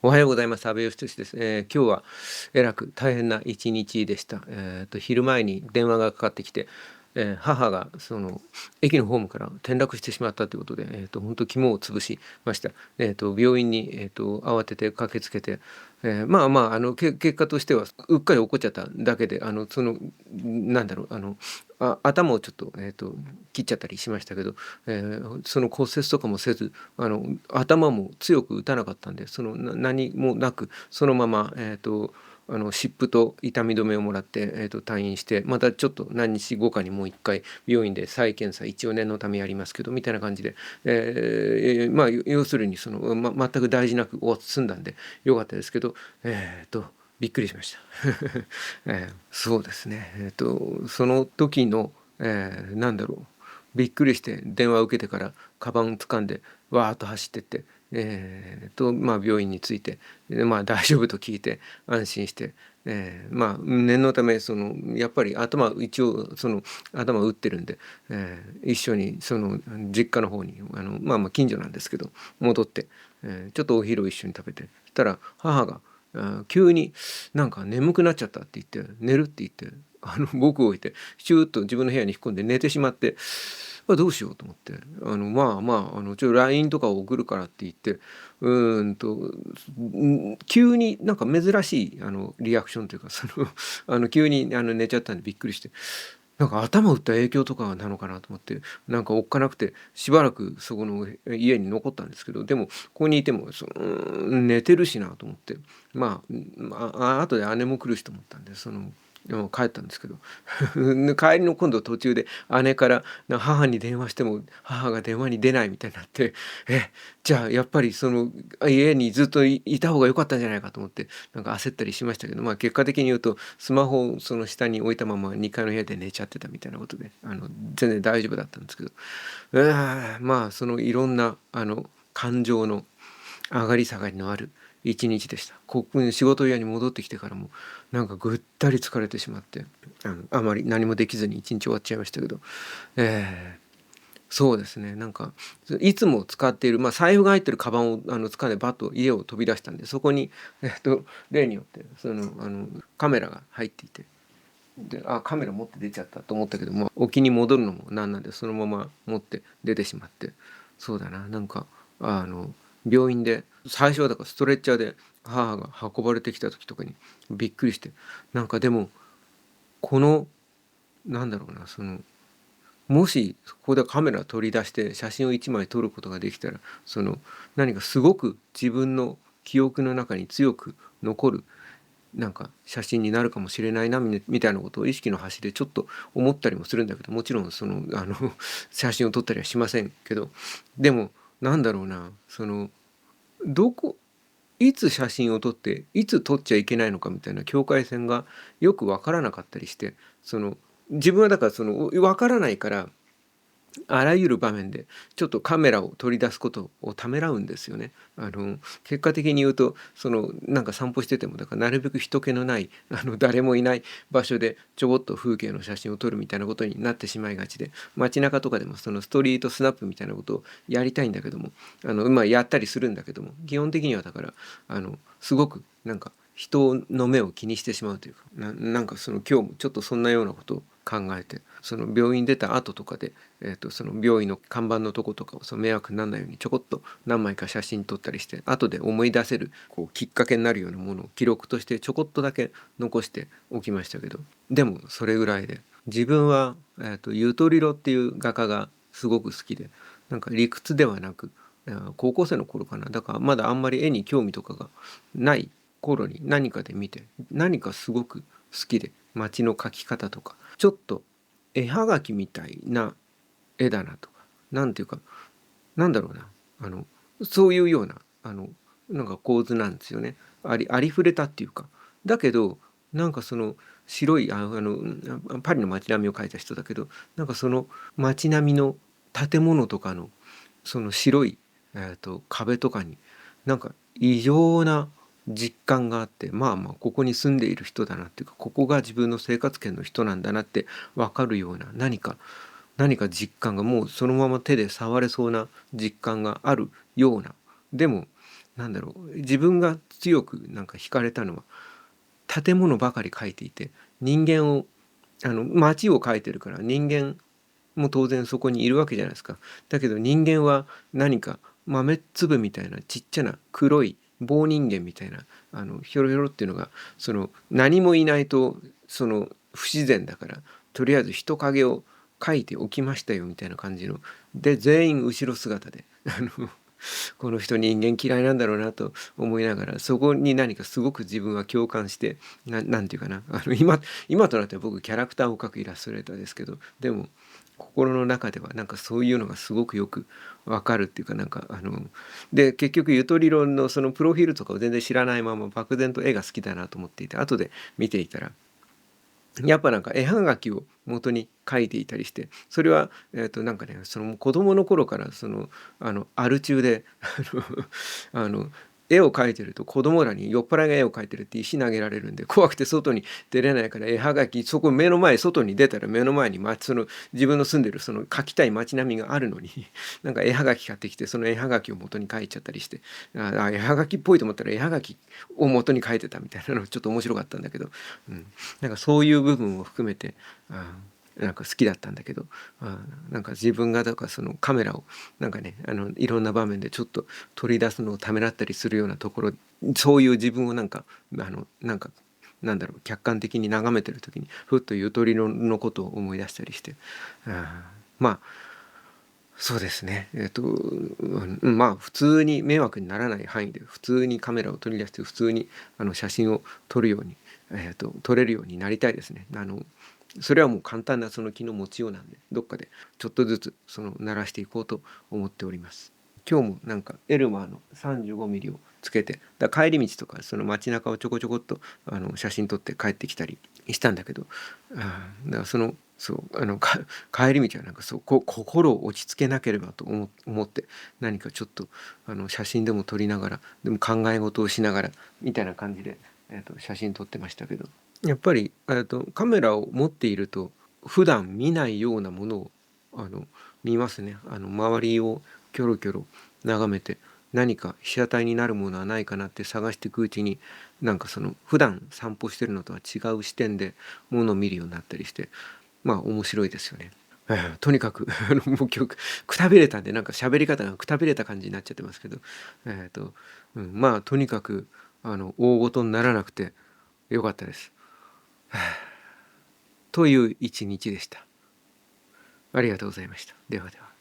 おはようございます。阿部義俊です。今日はえらく大変な一日でした。昼前に電話がかかってきて、母が駅のホームから転落してしまったということで、本当肝を潰しました。病院に、慌てて駆けつけて、まあまあ、結果としてはうっかり起こっちゃっただけで、なんだろう、頭をちょっと、切っちゃったりしましたけど、その骨折とかもせず、頭も強く打たなかったんで、何もなくそのまま、湿布と痛み止めをもらって、退院して、またちょっと何日後かにもう一回病院で再検査一応念のためやりますけどみたいな感じで、まあ要するに全く大事なく済んだんでよかったですけど、びっくりしました。そうですね。その時の、なんだろう、びっくりして電話を受けてからカバン掴んでわーっと走ってって、まあ、病院に着いて、まあ、大丈夫と聞いて安心して、まあ念のためやっぱり一応頭打ってるんで、一緒に実家の方にまあまあ近所なんですけど戻って、ちょっとお昼を一緒に食べて、そしたら母が急になんか眠くなっちゃったって言って寝るって言って僕を置いてシューッと自分の部屋に引っ込んで寝てしまって、どうしようと思って、まあまあLINE とかを送るからって言って、急になんか珍しいリアクションというか急に寝ちゃったんでびっくりして、なんか頭打った影響とかなのかなと思って、なんかおっかなくてしばらくそこの家に残ったんですけど、でもここにいても寝てるしなと思って、後で姉も来るしと思ったんで帰ったんですけど帰りの今度途中で姉から母に電話しても母が電話に出ないみたいになって、じゃあやっぱり家にずっといた方が良かったんじゃないかと思ってなんか焦ったりしましたけど、まあ結果的に言うとスマホをその下に置いたまま2階の部屋で寝ちゃってたみたいなことで全然大丈夫だったんですけど、まあいろんな感情の上がり下がりのある一日でした。ここに仕事部屋に戻ってきてからもなんかぐったり疲れてしまって、あまり何もできずに一日終わっちゃいましたけど、そうですね、なんかいつも使っている、まあ、財布が入ってるカバンを掴んでバッと家を飛び出したんで、そこに、例によってカメラが入っていて、でカメラ持って出ちゃったと思ったけど、まあ、沖に戻るのもなんなんでそのまま持って出てしまって、そうだな、なんか病院で最初はだからストレッチャーで母が運ばれてきた時とかにびっくりして、なんかでもこのなんだろうな、もしここでカメラ取り出して写真を1枚撮ることができたら、何かすごく自分の記憶の中に強く残るなんか写真になるかもしれないなみたいなことを意識の端でちょっと思ったりもするんだけど、もちろん写真を撮ったりはしませんけど、でもなんだろうな、どこいつ写真を撮っていつ撮っちゃいけないのかみたいな境界線がよく分からなかったりして、自分はだから分からないから、あらゆる場面でちょっとカメラを取り出すことをためらうんですよね。結果的に言うとなんか散歩しててもだからなるべく人気のない誰もいない場所でちょこっと風景の写真を撮るみたいなことになってしまいがちで、街中とかでもストリートスナップみたいなことをやりたいんだけどもまあやったりするんだけども、基本的にはだからすごくなんか人の目を気にしてしまうというか、なんか今日もちょっとそんなようなことを考えて、病院出た後とかで、病院の看板のとことかを迷惑にならないようにちょこっと何枚か写真撮ったりして、後で思い出せるきっかけになるようなものを記録としてちょこっとだけ残しておきましたけど、でもそれぐらいで、自分は、ユトリロっていう画家がすごく好きで、なんか理屈ではなく、高校生の頃かな、だからまだあんまり絵に興味とかがない頃に何かで見て、何かすごく好きで、街の描き方とかちょっと絵はがきみたいな絵だなとか、なんていうか、なんだろうな、そういうようななんか構図なんですよね。ありふれたっていうか、だけどなんか白いパリの街並みを描いた人だけど、なんか街並みの建物とかの白い、壁とかになんか異常な実感があって、まあまあここに住んでいる人だなっていうか、ここが自分の生活圏の人なんだなって分かるような何か実感が、もうそのまま手で触れそうな実感があるような、でもなんだろう、自分が強くなんか惹かれたのは建物ばかり描いていて、人間を街を描いてるから人間も当然そこにいるわけじゃないですか。だけど人間は何か豆粒みたいなちっちゃな黒い棒人間みたいなひょろひょろっていうのが何もいないと不自然だから、とりあえず人影を描いておきましたよみたいな感じので、全員後ろ姿でこの人人間嫌いなんだろうなと思いながら、そこに何かすごく自分は共感して、なんていうかな、今となっては僕キャラクターを描くイラストレーターですけど、でも心の中ではなんかそういうのがすごくよくわかるっていうか、なんかで結局ゆとり論のそのプロフィールとかを全然知らないまま漠然と絵が好きだなと思っていて、後で見ていたらやっぱなんか絵はがきを元に書いていたりして、それはなんかね、その子供の頃からアル中であの絵を描いてると子供らに酔っ払いが絵を描いてるって石投げられるんで怖くて外に出れないから、絵はがきそこ目の前、外に出たら目の前に自分の住んでる描きたい街並みがあるのになんか絵はがき買ってきて、その絵はがきを元に描いちゃったりして、絵はがきっぽいと思ったら絵はがきを元に描いてたみたいなのちょっと面白かったんだけど、なんかそういう部分を含めてなんか好きだったんだけど、なんか自分がだからそのカメラをなんかねいろんな場面でちょっと取り出すのをためらったりするようなところ、そういう自分をなんかなんかなんだろう、客観的に眺めてる時にふっとゆとりのことを思い出したりして、まあそうですね。まあ普通に迷惑にならない範囲で普通にカメラを取り出して普通に写真を撮るように、撮れるようになりたいですね。それはもう簡単なその気の持ちようなんで、どっかでちょっとずつ慣らしていこうと思っております。今日もなんかエルマーの35ミリをつけて、帰り道とかその街中をちょこちょこっと写真撮って帰ってきたりしたんだけど、だから帰り道はなんか心を落ち着けなければと思って何かちょっと写真でも撮りながら、でも考え事をしながらみたいな感じで、写真撮ってましたけど、やっぱりカメラを持っていると普段見ないようなものを見ますね。周りをキョロキョロ眺めて、何か被写体になるものはないかなって探していくうちに、なんか普段散歩してるのとは違う視点でものを見るようになったりして、まあ面白いですよね。とにかくもう今日くたびれたんで、なんか喋り方がくたびれた感じになっちゃってますけど、まあとにかく大ごとにならなくてよかったです。という一日でした。ありがとうございました。ではでは。